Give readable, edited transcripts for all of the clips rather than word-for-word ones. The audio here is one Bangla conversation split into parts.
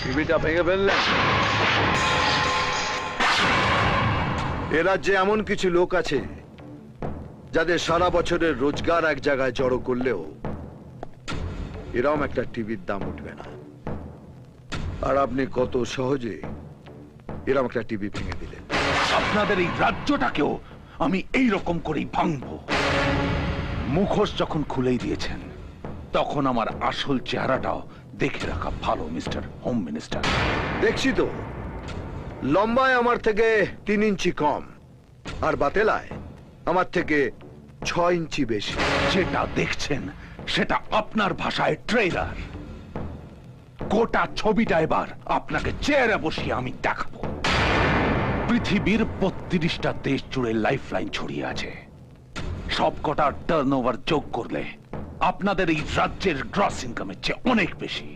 টিভিটা ভেঙে ফেললেন। এ রাজ্যে এমন কিছু লোক আছে যাদের সারা বছরের রোজগার এক জায়গায় জড়ো করলেও এরকম একটা টিভির দাম উঠবে না। আর আপনি কত সহজে এরকম একটা টিভি ভেঙে দিলেন। আপনাদের এই রাজ্যটাকেও আমি এই রকম করেই ভাঙবো। মুখোশ যখন খুলেই দিয়েছেন তখন আমার আসল চেহারাটাও দেখে রাখা ভালো মিস্টার হোম মিনিস্টার। দেখছি তো, লম্বায় আমার থেকে 3 ইঞ্চি কম, আর বাতেলায় আমার থেকে 6 ইঞ্চি বেশি। যেটা দেখছেন সেটা আপনার ভাষায় ট্রেলার। গোটা ছবিটা এবার আপনাকে চেয়ারে বসিয়ে আমি দেখাবো। পৃথিবীর 32টা দেশ জুড়ে লাইফলাইন ছড়িয়ে আছে। সব কটা টার্নওভার যোগ করলে আপনাদের এই রাজ্যের গ্রস ইনকামের চেয়ে অনেক বেশি।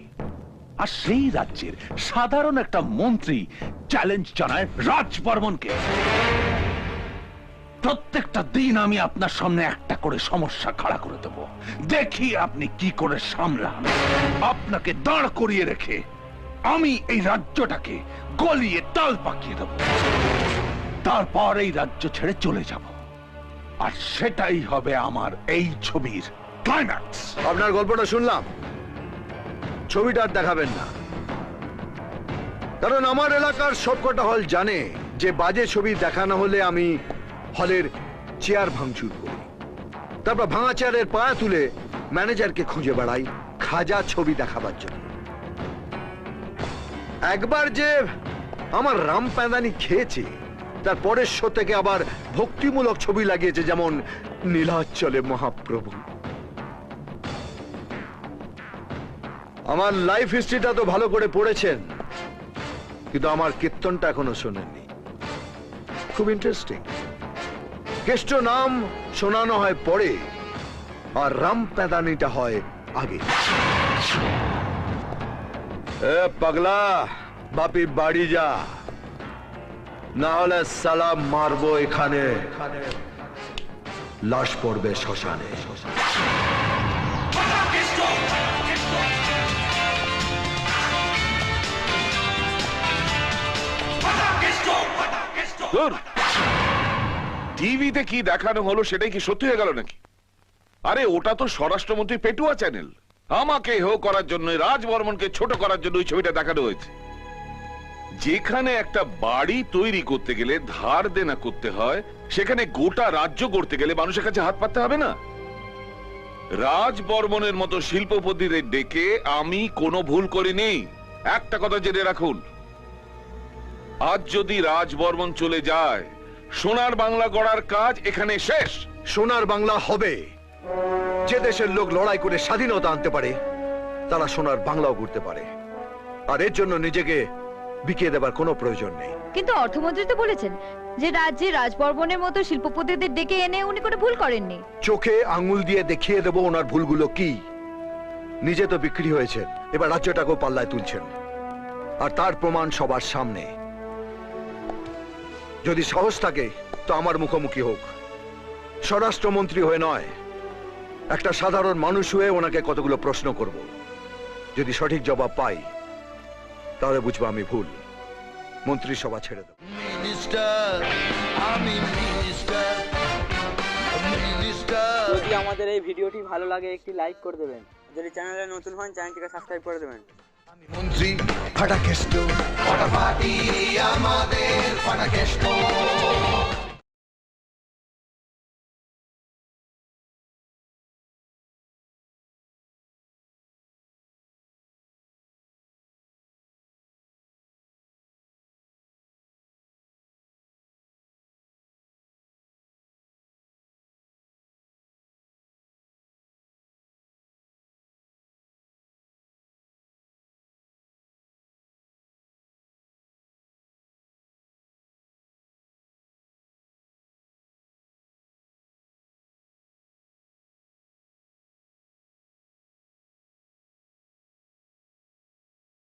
আর সেই রাজ্যের সাধারণ একটা মন্ত্রী চ্যালেঞ্জ জানায় রাজ বর্মনকে। প্রত্যেকটা দিন আমি আপনার সামনে একটা করে সমস্যা খাড়া করে দেব, দেখি আপনি কি করে সামলান। আপনাকে দাঁড় করিয়ে রেখে আমি এই রাজ্যটাকে গলিয়ে তাল পাকিয়ে দেব। তারপর এই রাজ্য ছেড়ে চলে যাব, আর সেটাই হবে আমার এই ছবির ক্লাইম্যাক্স। আপনার গল্পটা শুনলাম, ছবিটা আর দেখাবেন না, কারণ আমার এলাকার সবকটা হল জানে যে বাজে ছবি দেখানো হলে আমি হলের চেয়ার ভাঙচুর করি। তারপর ভাঙা চেয়ারের পায়া তুলে ম্যানেজারকে খুঁজে বেড়াই খাজা ছবি দেখাবার জন্য। একবার যে আমার রাম প্যাঁদানি খেয়েছে, তার পরের শো থেকে আবার ভক্তিমূলক ছবি লাগিয়েছে, যেমন নীলাচলে মহাপ্রভু। আমার লাইফ হিস্ট্রিটা তো ভালো করে পড়েছেন, কিন্তু আমার কীর্তনটা এখনো শোনেননি। খুব ইন্টারেস্টিং। কেষ্ট নাম শোনানো হয় পরে, আর রাম প্যাদানিটা হয় আগে। এ পাগলা, বাপি বাড়ি যা, না হলে সালাম মারবো এখানে, লাশ পড়বে শ্মশানে। টিভিতে কি দেখানো হলো সেটাই কি সত্যি হয়ে গেল নাকি? আরে ওটা তো স্বরাষ্ট্রমন্ত্রী পেটুয়া চ্যানেল। আমাকে হেয় করার জন্য, রাজ বর্মনকে ছোট করার জন্য ওই ছবিটা দেখানো হয়েছে। যেখানে একটা বাড়ি তৈরি করতে গেলে ধার দেনা করতে হয়, সেখানে গোটা রাজ্য গড়তে গেলে মানুষের কাছে হাত পাততে হবে না? রাজ বর্মনের মতো শিল্পপতিদের ডেকে আমি কোনো ভুল করিনি। একটা কথা জেনে রাখুন, আজ যদি রাজ বর্মন চলে যায়, সোনার বাংলা গড়ার কাজ এখানে শেষ। সোনার বাংলা হবে। যে দেশের লোক লড়াই করে স্বাধীনতা আনতে পারে, তারা সোনার বাংলাও করতে পারে। আর এর জন্য নিজেকে বিকিয়ে দেবার কোনো প্রয়োজন নেই। কিন্তু অর্থমন্ত্রী তো বলেছেন যে রাজ্যে রাজবর্মনের মতো শিল্পপতিদের ডেকে এনে উনি কোনো ভুল করেননি। চোখে আঙ্গুল দিয়ে দেখিয়ে দেবো ওনার ভুলগুলো কি। নিজে তো বিক্রি হয়েছেন, এবার রাজ্যটাকেও পাল্লায় তুলছেন, আর তার প্রমাণ সবার সামনে। যদি সাহস থাকে তো আমার মুখোমুখি হোক, স্বরাষ্ট্রমন্ত্রী হয়ে নয়, একটা সাধারণ মানুষ হয়ে ওনাকে কতগুলো প্রশ্ন করব। যদি সঠিক জবাব পাই তাহলে বুঝবো আমি ভুল, মন্ত্রিসভা ছেড়ে দেব। যদি আমাদের এই ভিডিওটি ভালো লাগে একটি লাইক করে দেবেন, যদি চ্যানেলে নতুন হন চ্যানেলটিকে সাবস্ক্রাইব করে দেবেন। মন্ত্রী ফাটাকেষ্ট, ফাটাফাটি আমাদের ফাটাকেষ্ট।